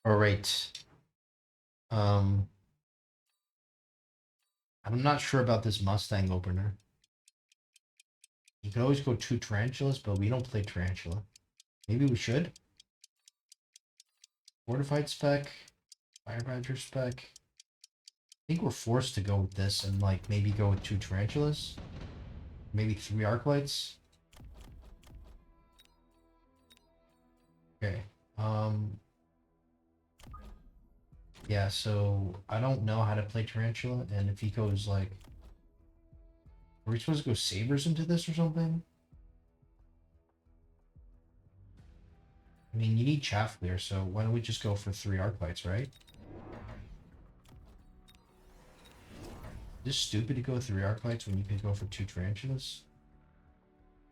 All right. Um, I'm not sure about this Mustang opener. You could always go two tarantulas, but we don't play tarantula. Maybe we should. Fortified spec, fire badger spec. I think we're forced to go with this and like maybe go with two tarantulas, maybe three arclights. Okay. Um. Yeah. So I don't know how to play tarantula, and if he goes like, are we supposed to go sabers into this or something? I mean, you need chaff clear, so why don't we just go for three arclights, right? Is this stupid to go three arclights when you could go for two tarantulas?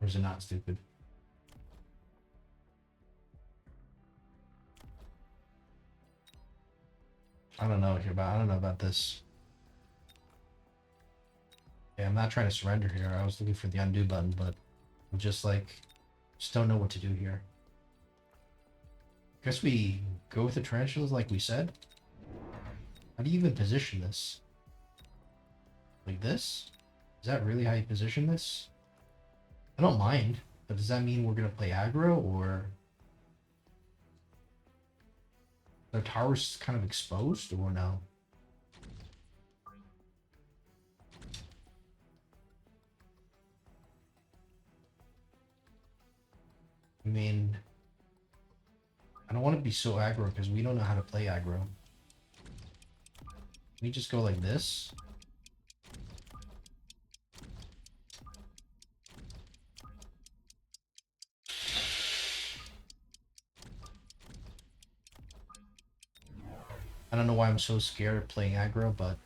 Or is it not stupid? I don't know about. I don't know about this. Yeah, I'm not trying to surrender here. I was looking for the undo button, but I'm just like, just don't know what to do here. Guess we go with the tarantulas like we said. How do you even position this? Like this? Is that really how you position this? I don't mind, but does that mean we're gonna play aggro or the tower's kind of exposed or no? I mean, I don't want to be so aggro because we don't know how to play aggro. Can we just go like this? I don't know why I'm so scared of playing aggro, but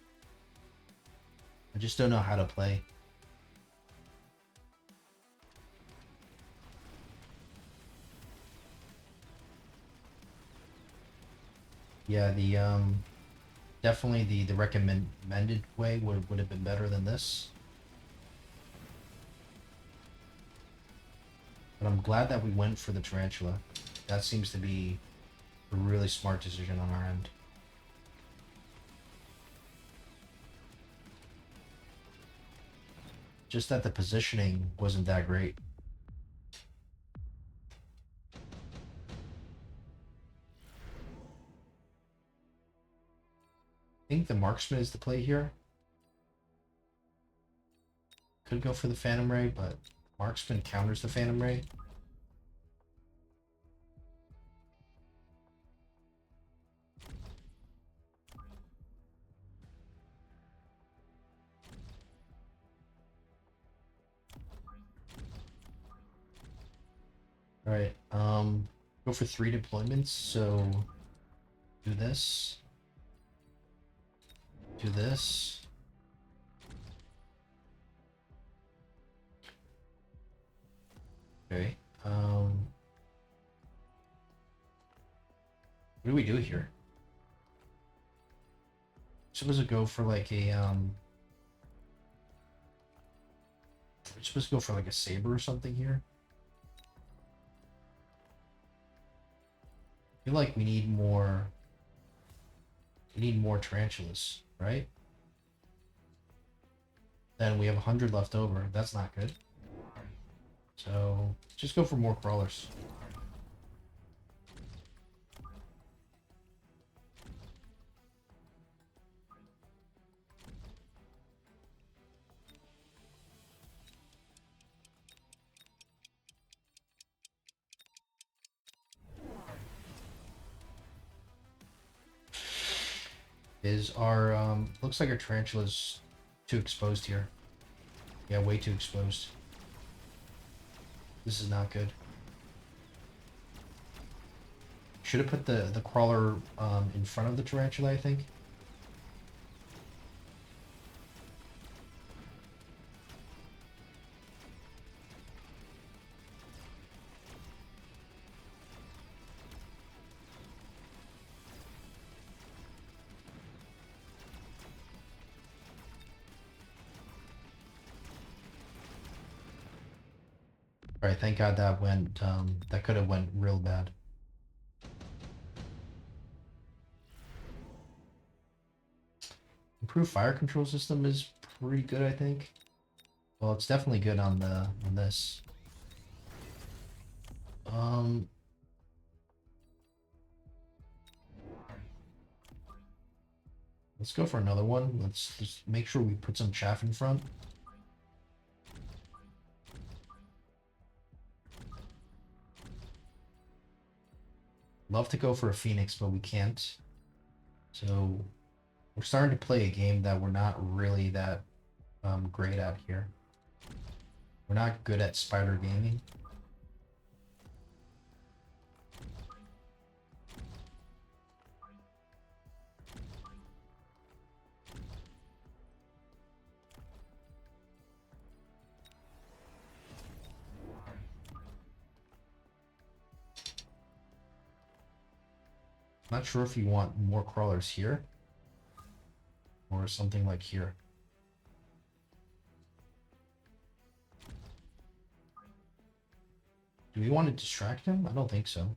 I just don't know how to play. Yeah, the definitely the recommended way would have been better than this. But I'm glad that we went for the tarantula. That seems to be a really smart decision on our end. Just that the positioning wasn't that great. I think the marksman is the play here. Could go for the phantom ray, but marksman counters the phantom ray. All right, go for three deployments. So do this, do this. Okay. What do we do here? Supposed to go for like a we're supposed to go for like a saber or something here. I feel like we need more. We need more tarantulas, right? Then we have 100 left over. That's not good. So just go for more crawlers. Is our looks like our tarantula's too exposed here. Yeah, way too exposed. This is not good. Should have put the crawler in front of the tarantula, I think. All right, thank God that went that could have went real bad. Improved fire control system is pretty good, I think. Well, it's definitely good on this. Um, let's go for another one. Let's just make sure we put some chaff in front. Love to go for a Phoenix, but we can't. So we're starting to play a game that we're not really that great at here. We're not good at spider gaming. Not sure if you want more crawlers here or something like here. Do we want to distract him? I don't think so.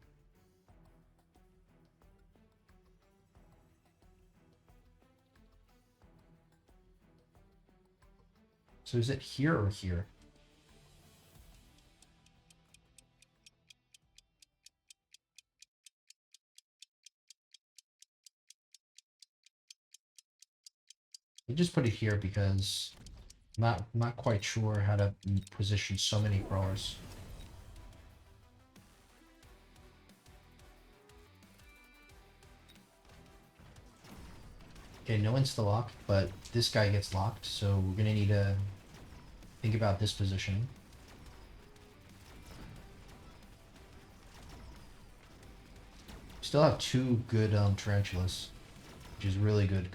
So is it here or here? We just put it here because I'm not quite sure how to position so many crawlers. Okay, no insta-lock, but this guy gets locked, so we're gonna need to think about this positioning. Still have two good tarantulas, which is really good.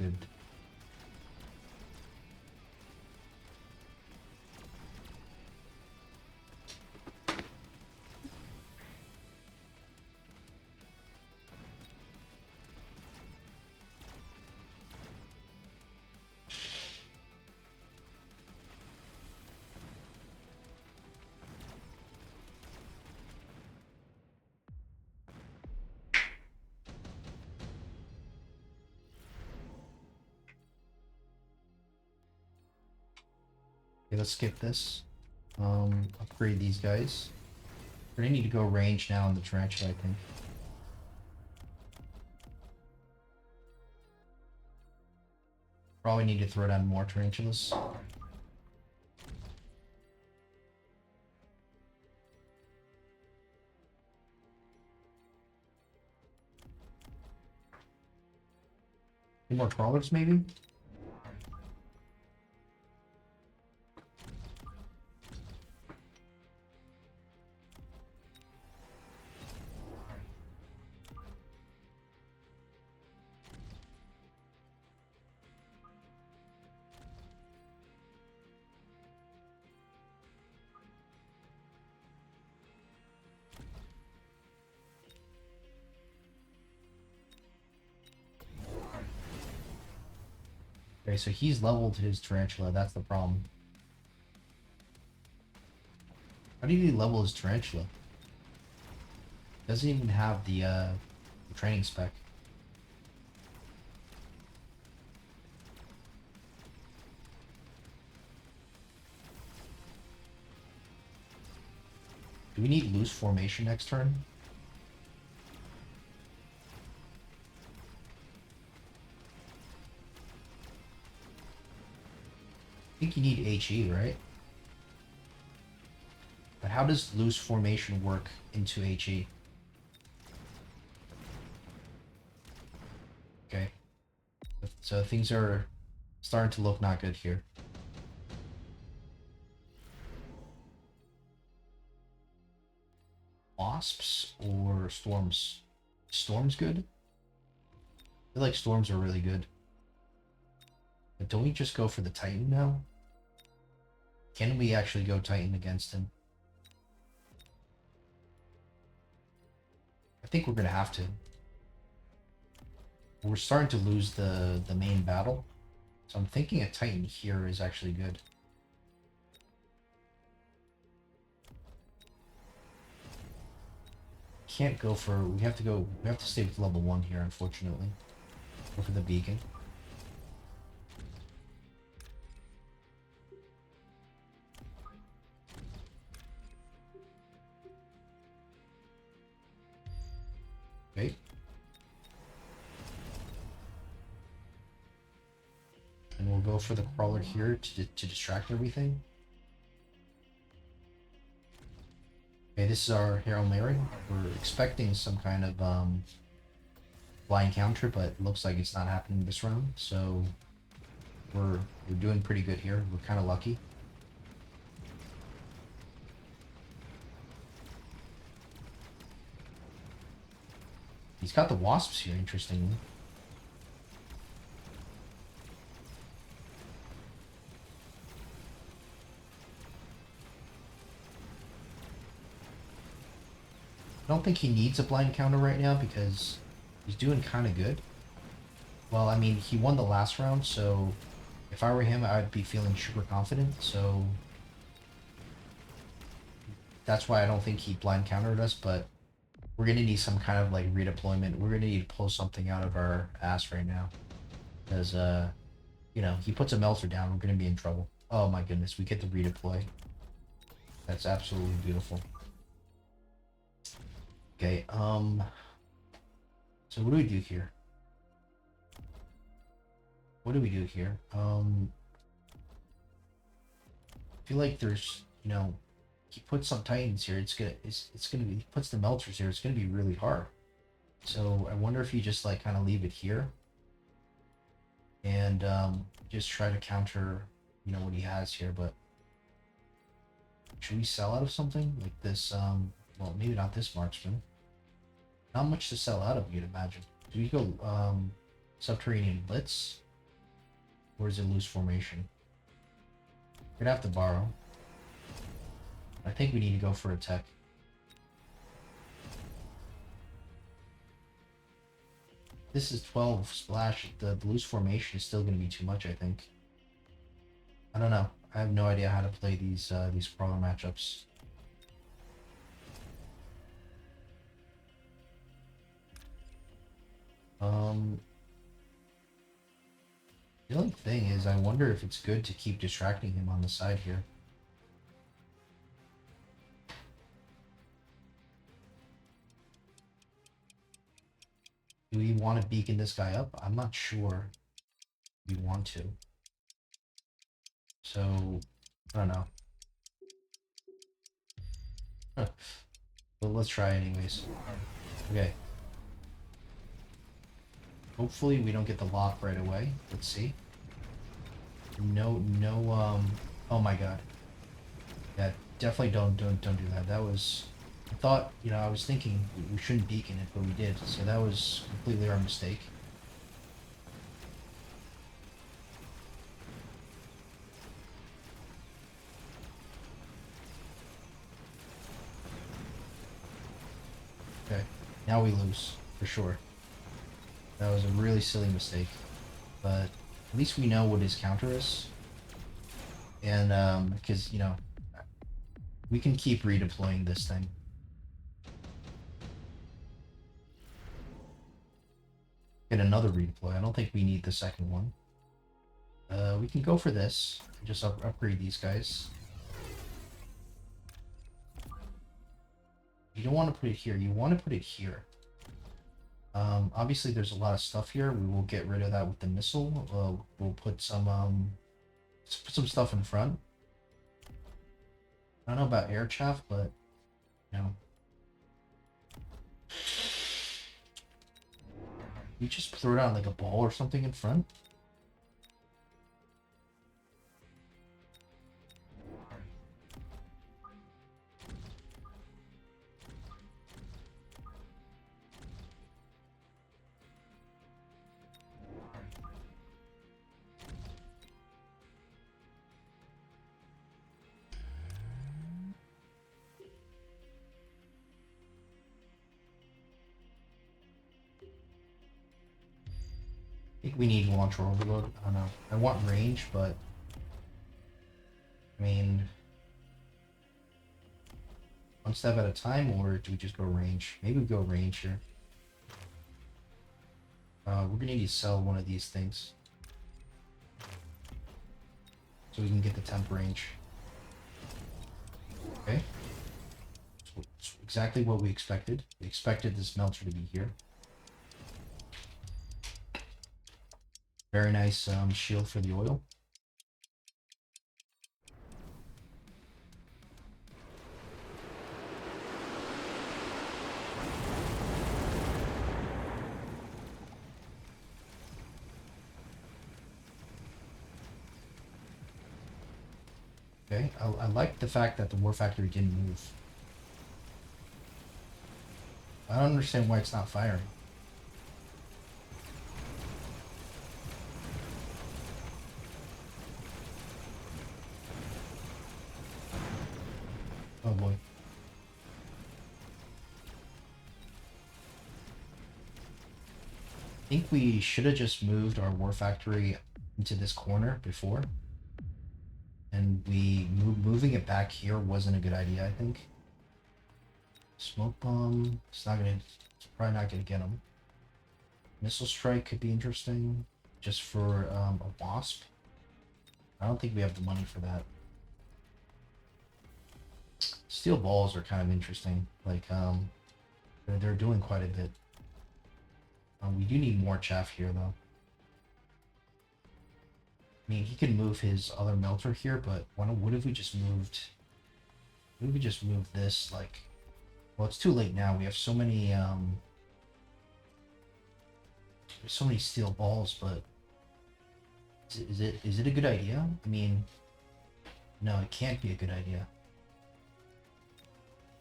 Okay, let's skip this. Upgrade these guys. We're gonna need to go range now on the tarantula, I think. Probably need to throw down more tarantulas. Any more crawlers, maybe? Okay, so he's leveled his tarantula, that's the problem. How did he level his tarantula? Doesn't even have the training spec. Do we need loose formation next turn? I think you need HE, right? But how does loose formation work into HE? Okay. So things are starting to look not good here. Wasps or storms? Storms good? I feel like storms are really good. But don't we just go for the Titan now? Can we actually go Titan against him? I think we're gonna have to. We're starting to lose the main battle. So I'm thinking a Titan here is actually good. Can't go for, we have to stay with level 1 here, unfortunately. Go for the beacon. go for the crawler here to distract everything. Okay, this is our Hail Mary. We're expecting some kind of blind counter, but it looks like it's not happening this round. So we're doing pretty good here. We're kind of lucky. He's got the wasps here, interestingly. I don't think he needs a blind counter right now because he's doing kind of good. Well, I mean, he won the last round, so if I were him, I'd be feeling super confident. So that's why I don't think he blind countered us, but we're going to need some kind of like redeployment. We're going to need to pull something out of our ass right now. Because, you know, he puts a melter down, we're going to be in trouble. Oh my goodness, we get to redeploy. That's absolutely beautiful. Okay, so what do we do here? What do we do here? I feel like there's, you know, he puts some titans here. It's gonna be, he puts the melters here. It's gonna be really hard. So I wonder if you just like kind of leave it here and just try to counter, you know, what he has here. But should we sell out of something like this? Well, maybe not this marksman. Not much to sell out of, you'd imagine. Do we go subterranean blitz? Or is it loose formation? We're gonna have to borrow. I think we need to go for a tech. This is 12 splash. The loose formation is still gonna be too much, I think. I don't know. I have no idea how to play these crawler matchups. The only thing is, I wonder if it's good to keep distracting him on the side here. Do we want to beacon this guy up? I'm not sure we want to. So, I don't know. Huh. But let's try anyways. Okay. Hopefully we don't get the lock right away. Let's see. No, oh my god. Yeah, definitely don't do that. That was, I thought, you know, I was thinking we shouldn't beacon it, but we did. So that was completely our mistake. Okay, now we lose, for sure. That was a really silly mistake. But at least we know what his counter is. And, because, you know, we can keep redeploying this thing. Get another redeploy. I don't think we need the second one. We can go for this. Just upgrade these guys. You don't want to put it here. You want to put it here. Obviously there's a lot of stuff here. We will get rid of that with the missile. We'll put some stuff in front. I don't know about air chaff, but you know. You just throw down like a ball or something in front. I think we need launcher overload. I don't know. I want range, but I mean, one step at a time, or do we just go range? Maybe we go range here. We're gonna need to sell one of these things so we can get the temp range. Okay. So it's exactly what we expected. We expected this melter to be here. Very nice shield for the oil. Okay, I like the fact that the war factory didn't move. I don't understand why it's not firing. Oh boy. I think we should have just moved our war factory into this corner before. And moving it back here wasn't a good idea, I think. Smoke bomb. It's probably not gonna get him. Missile strike could be interesting, just for a wasp. I don't think we have the money for that. Steel balls are kind of interesting. Like they're doing quite a bit. We do need more chaff here though. I mean, he can move his other melter here, but what if we just moved? What if we just moved this? Like, well, it's too late now. We have so many there's so many steel balls, but is it a good idea? I mean, no, it can't be a good idea.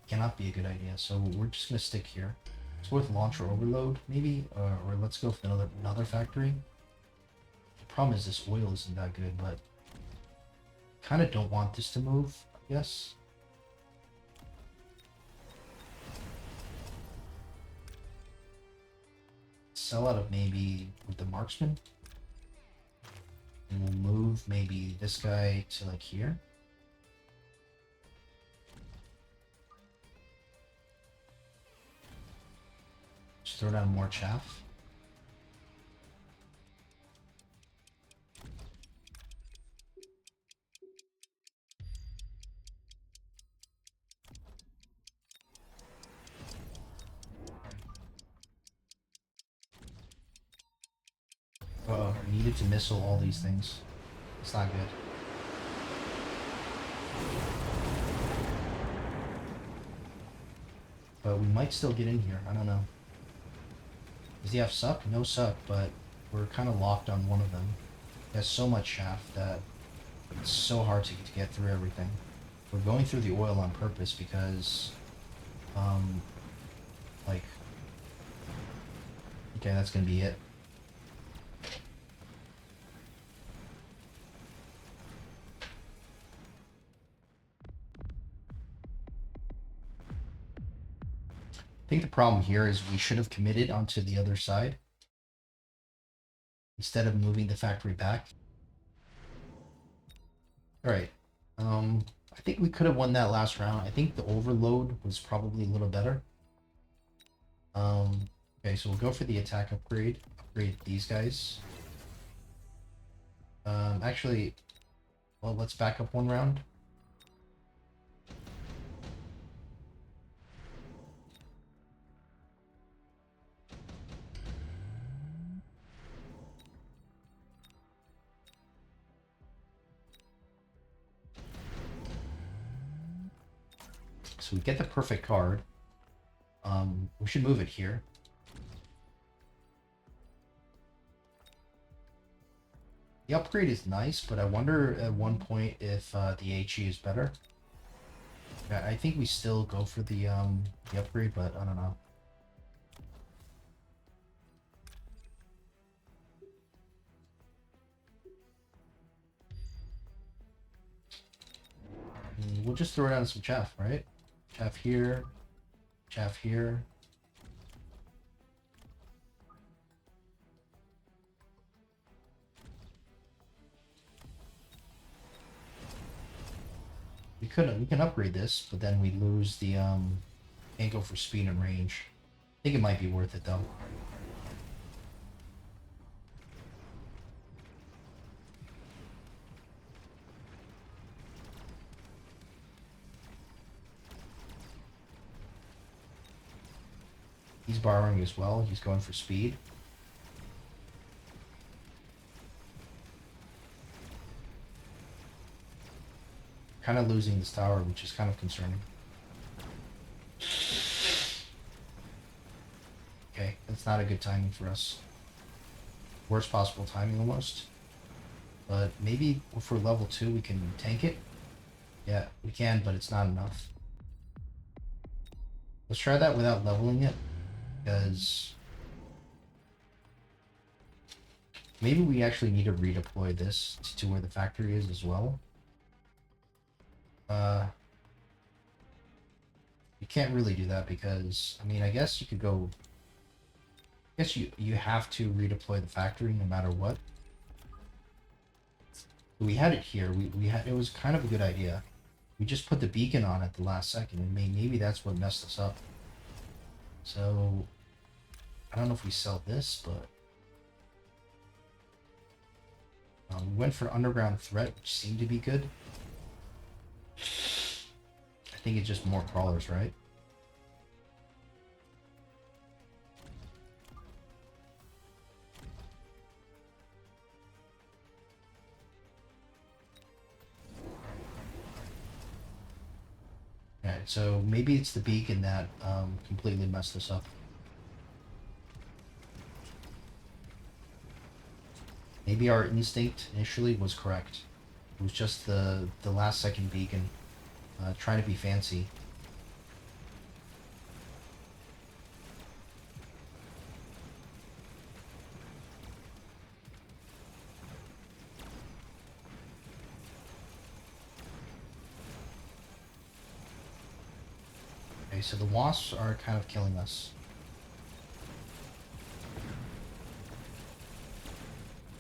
It cannot be a good idea. So we're just gonna stick here. It's worth launcher overload, maybe, or let's go for another factory. The problem is this oil isn't that good, but kind of don't want this to move, I guess. Sell out of maybe with the marksman. And we'll move maybe this guy to like here. Just throw down more chaff. Uh-oh, I needed to missile all these things. It's not good. But we might still get in here. I don't know. Does he have suck? No suck, but we're kind of locked on one of them. He has so much shaft that it's so hard to get through everything. We're going through the oil on purpose because, like, okay, that's gonna be it. I think the problem here is we should have committed onto the other side instead of moving the factory back. All right. I think we could have won that last round. I think the overload was probably a little better. Okay, so we'll go for the attack upgrade. Upgrade these guys. Actually, well, let's back up one round. So we get the perfect card. We should move it here. The upgrade is nice, but I wonder at one point if the HE is better. Yeah, I think we still go for the upgrade, but I don't know. We'll just throw down some chaff, right? Chaff here, chaff here. We can upgrade this, but then we lose the can't go for speed and range. I think it might be worth it though. He's borrowing as well. He's going for speed. Kind of losing this tower, which is kind of concerning. Okay, that's not a good timing for us. Worst possible timing almost. But maybe for level 2 we can tank it. Yeah, we can, but it's not enough. Let's try that without leveling it, because maybe we actually need to redeploy this to where the factory is as well. You can't really do that because, I mean, I guess you could go... I guess you have to redeploy the factory no matter what. We had it here. We had, it was kind of a good idea. We just put the beacon on at the last second, and maybe that's what messed us up. So I don't know if we sell this, but we went for underground threat, which seemed to be good. I think it's just more crawlers, right? Alright, so maybe it's the beacon that completely messed us up. Maybe our instinct initially was correct. It was just the last second beacon trying to be fancy. Okay, so the wasps are kind of killing us.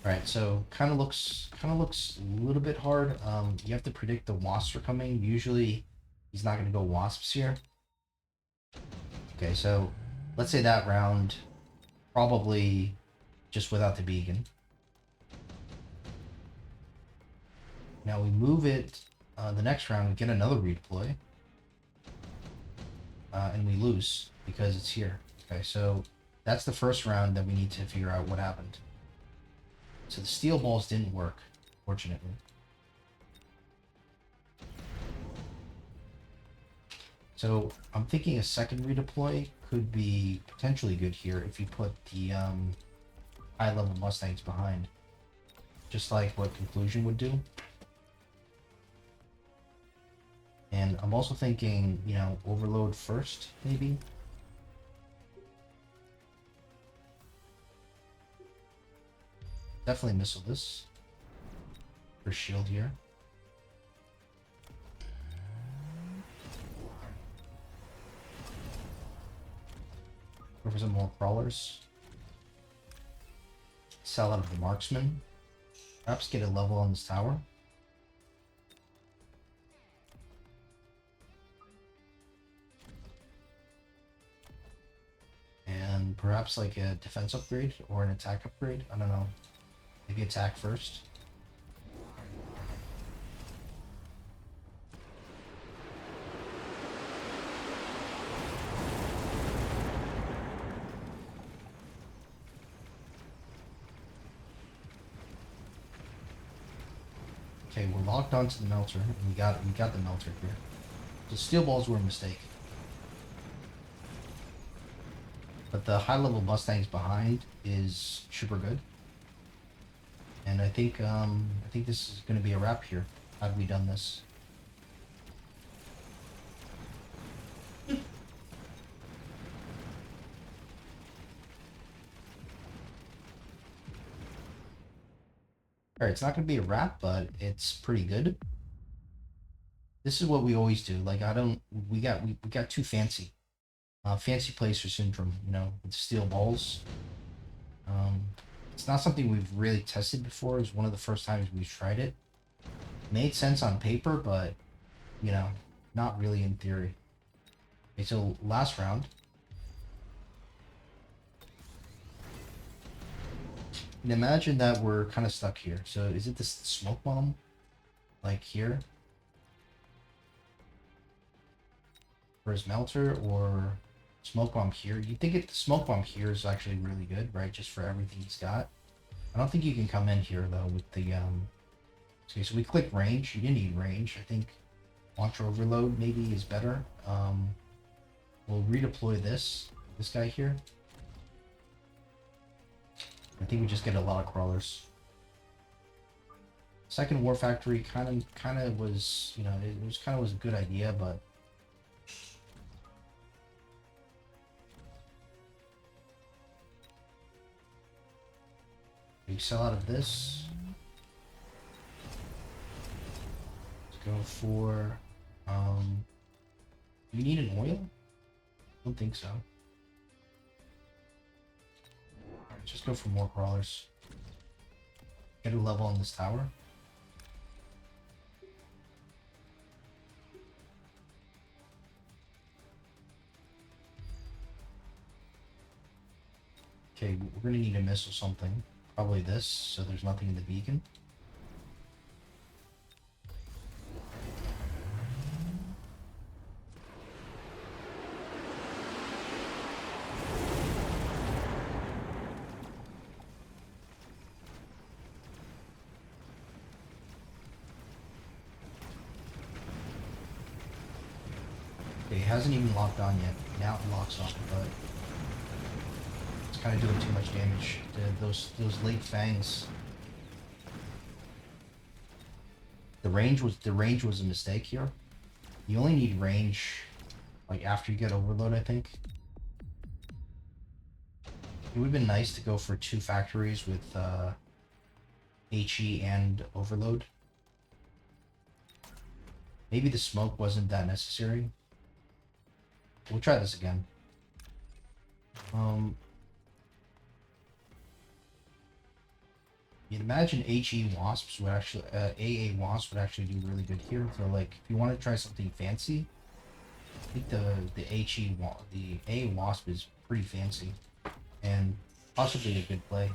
Alright, so kind of looks a little bit hard. You have to predict the wasps are coming. Usually he's not going to go wasps here. Okay, so let's say that round, probably just without the beacon. Now we move it, the next round we get another redeploy. And we lose because it's here. Okay, so that's the first round that we need to figure out what happened. So the steel balls didn't work, fortunately. So I'm thinking a second redeploy could be potentially good here if you put the high-level Mustangs behind. Just like what Conclusion would do. And I'm also thinking, you know, overload first, maybe. Definitely missile this. For shield here. Go for some more crawlers. Sell out of the marksman. Perhaps get a level on this tower. And perhaps like a defense upgrade or an attack upgrade. I don't know. Maybe attack first. Okay, we're locked onto the melter, and we got the melter here. The steel balls were a mistake. But the high level Mustangs behind is super good. And I think this is gonna be a wrap here. Had we done this. Alright, it's not gonna be a wrap, but it's pretty good. This is what we always do. Like we got too fancy. Fancy placer syndrome, you know, with steel balls. It's not something we've really tested before. It's one of the first times we've tried it. Made sense on paper, but, you know, not really in theory. Okay, so last round. And imagine that we're kind of stuck here. So is it this smoke bomb? Like here? For his melter, or smoke bomb here? You think the smoke bomb here is actually really good, right? Just for everything he's got. I don't think you can come in here though with the okay, so we click range. You didn't need range. I think launcher overload maybe is better. We'll redeploy this guy here. I think we just get a lot of crawlers. Second war factory kind of was, you know, it was kind of was a good idea, but we sell out of this. Let's go for do we need an oil? I don't think so. Alright, just go for more crawlers. Get a level on this tower. Okay, we're gonna need a missile something. Probably this, so there's nothing in the beacon. Okay, it hasn't even locked on yet. Now it locks on, but it's kind of doing too much damage. Those late fangs. The range was a mistake here. You only need range like after you get overload, I think. It would have been nice to go for 2 factories with HE and overload. Maybe the smoke wasn't that necessary. We'll try this again. You'd imagine HE wasps would actually, AA wasps would actually do really good here. So like, if you want to try something fancy, I think the AA wasp is pretty fancy, and possibly a good play.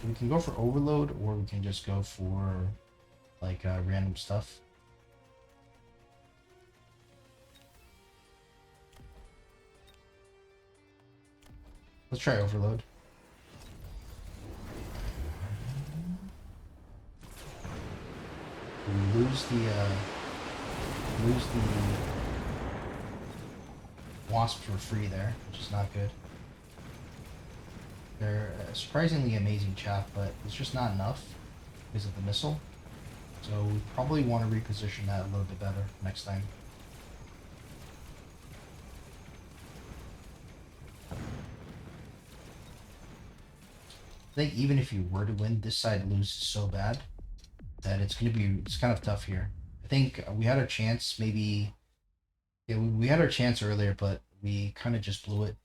We can go for overload, or we can just go for like random stuff. Let's try overload. We lose the wasps for free there, which is not good. They're surprisingly amazing chaff, but it's just not enough because of the missile. So we probably want to reposition that a little bit better next time. I think even if you were to win, this side loses so bad that it's kind of tough here. I think we had our chance, maybe. Yeah, we had our chance earlier, but we kind of just blew it.